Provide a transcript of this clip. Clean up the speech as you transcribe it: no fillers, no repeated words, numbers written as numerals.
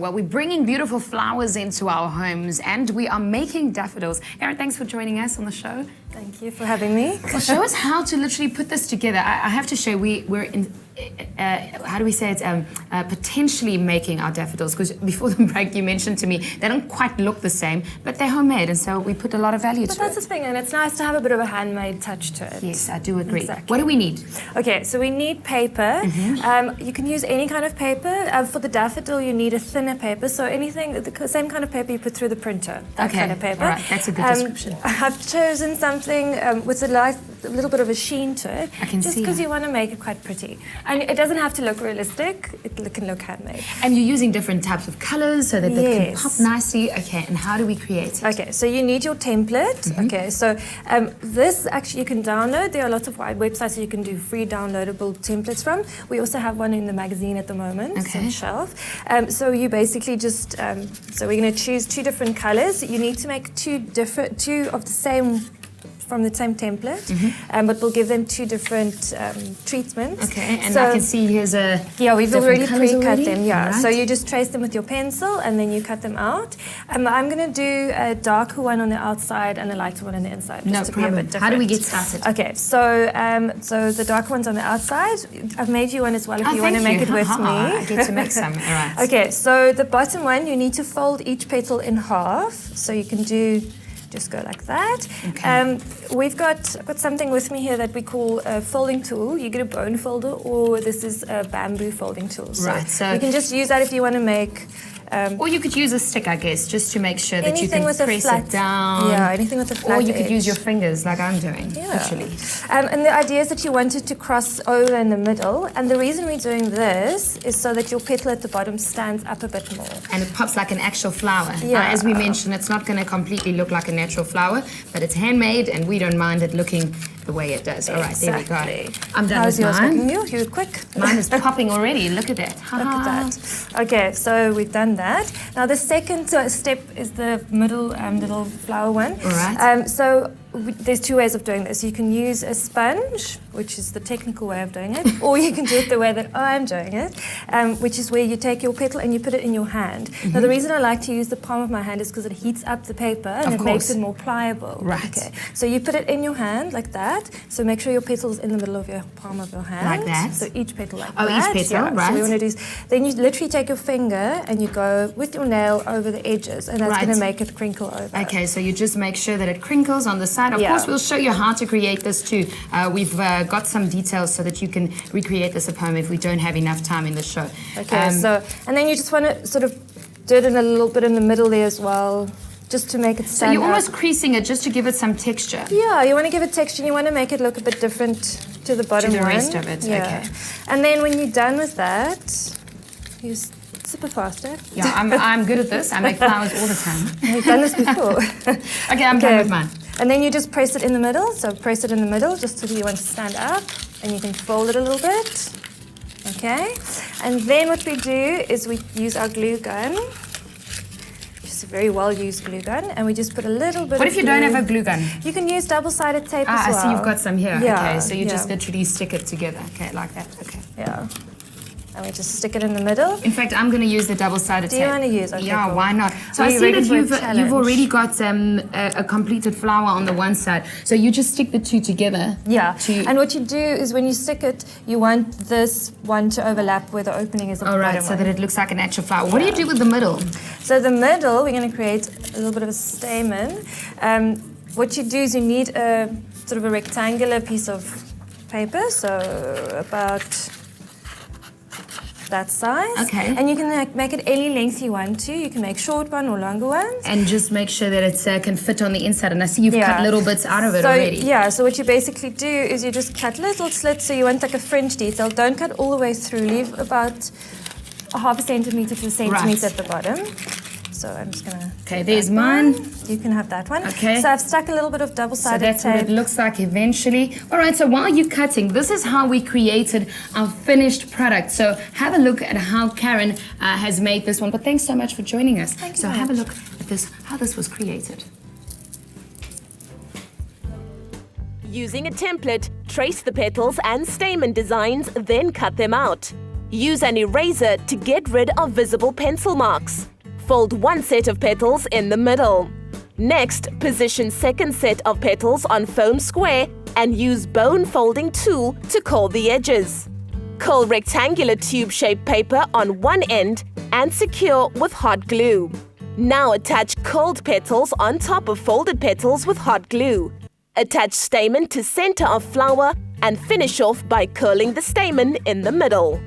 Well, we're bringing beautiful flowers into our homes and we are making daffodils. Erin, thanks for joining us on the show. Thank you for having me. Well, show us how to literally put this together. I have to show we're in, how do we say it, potentially making our daffodils, because before the break you mentioned to me they don't quite look the same, but they're homemade, and so we put a lot of value to it. But that's the thing, and it's nice to have a bit of a handmade touch to it. Yes, I do agree. Exactly. What do we need? Okay, so we need paper. You can use any kind of paper. For the daffodil you need a thinner paper, so anything, the same kind of paper you put through the printer, that kind of paper. All right, that's a good description. I've chosen something with a little bit of a sheen to it. I can just see because you want to make it quite pretty. And it doesn't have to look realistic, it can look handmade. And you're using different types of colors so that they can pop nicely. Okay, and how do we create it? Okay, so you need your template. Okay, so this actually you can download. There are lots of websites that you can do free downloadable templates from. We also have one in the magazine at the moment, it's on shelf. So you basically just, so we're going to choose 2 different colors. You need to make 2 of the same, from the same template, but we'll give them 2 different treatments. Okay, and so, I can see here's a we've already pre-cut them. Right. So you just trace them with your pencil and then you cut them out. I'm going to do a darker one on the outside and a lighter one on the inside. No problem. How do we get started? Okay, so so the darker one's on the outside. I've made you one as well if you want to make it with me. I get to make some. All right. Okay, so the bottom one you need to fold each petal in half. So you can just go like that. Okay. I've got something with me here that we call a folding tool. You get a bone folder, or this is a bamboo folding tool. So you can just use that if you want to make. Or you could use a stick, I guess, just to make sure that you can press it down. Yeah, anything with a flat Or you could edge. use your fingers like I'm doing, actually. And the idea is that you want it to cross over in the middle. And the reason we're doing this is so that your petal at the bottom stands up a bit more. And it pops like an actual flower. Yeah. As we mentioned, it's not going to completely look like a natural flower, but it's handmade and we don't mind it looking the way it does. All right, there we go. I'm done with mine. You're quick. Mine is popping already. Look at that. Look at that. Okay, so we've done that. Now the second step is the middle little flower one. All right. There's 2 ways of doing this. You can use a sponge, which is the technical way of doing it, or you can do it the way that I'm doing it, which is where you take your petal and you put it in your hand. Now the reason I like to use the palm of my hand is because it heats up the paper and it makes it more pliable. Right. Okay. So you put it in your hand like that. So make sure your petal is in the middle of your palm of your hand. Like that? So each petal like that. Oh, each petal, right. So we want to do. Then you literally take your finger and you go with your nail over the edges, and that's going to make it crinkle over. Okay, so you just make sure that it crinkles on the side. Of course, we'll show you how to create this too. We've got some details so that you can recreate this at home if we don't have enough time in the show. Okay, and then you just want to sort of do it in a little bit in the middle there as well, just to make it stand So you're out. almost creasing it just to give it some texture. Yeah, you want to give it texture and you want to make it look a bit different to the bottom one. To the rest of it, okay. And then when you're done with that, you super faster. Yeah, I'm good at this. I make flowers all the time. You've done this before. Okay, I'm done with mine. And then you just press it in the middle. So press it in the middle just so you want to stand up, and you can fold it a little bit. Okay. And then what we do is we use our glue gun. Just a very well used glue gun, and we just put a little bit. What if you don't have a glue gun? You can use double-sided tape as well. I see you've got some here. Yeah, okay, so you just literally stick it together. Okay, like that. Okay. Yeah. And we just stick it in the middle. In fact, I'm going to use the double-sided tape. Do you want to use? Okay, yeah, cool. why not? So I see that you've already got a completed flower on the one side. So you just stick the 2 together. Yeah. And what you do is when you stick it, you want this one to overlap where the opening is at the bottom. So that it looks like an actual flower. What do you do with the middle? So the middle, we're going to create a little bit of a stamen. What you do is you need a sort of a rectangular piece of paper, so about that size. Okay. And you can make it any length you want to. You can make short one or longer ones. And just make sure that it can fit on the inside. And I see you've cut little bits out of it already. Yeah, so what you basically do is you just cut little slits. So you want like a fringe detail. Don't cut all the way through. Leave about a half a centimeter to a centimeter at the bottom. So I'm just going to... Okay, there's mine. You can have that one. Okay. So I've stuck a little bit of double-sided tape. So that's what it looks like eventually. All right, so while you're cutting, this is how we created our finished product. So have a look at how Karen has made this one. But thanks so much for joining us. Thank you so have a look at this, how this was created. Using a template, trace the petals and stamen designs, then cut them out. Use an eraser to get rid of visible pencil marks. Fold one set of petals in the middle. Next, position second set of petals on foam square and use bone folding tool to curl the edges. Curl rectangular tube-shaped paper on one end and secure with hot glue. Now attach curled petals on top of folded petals with hot glue. Attach stamen to center of flower and finish off by curling the stamen in the middle.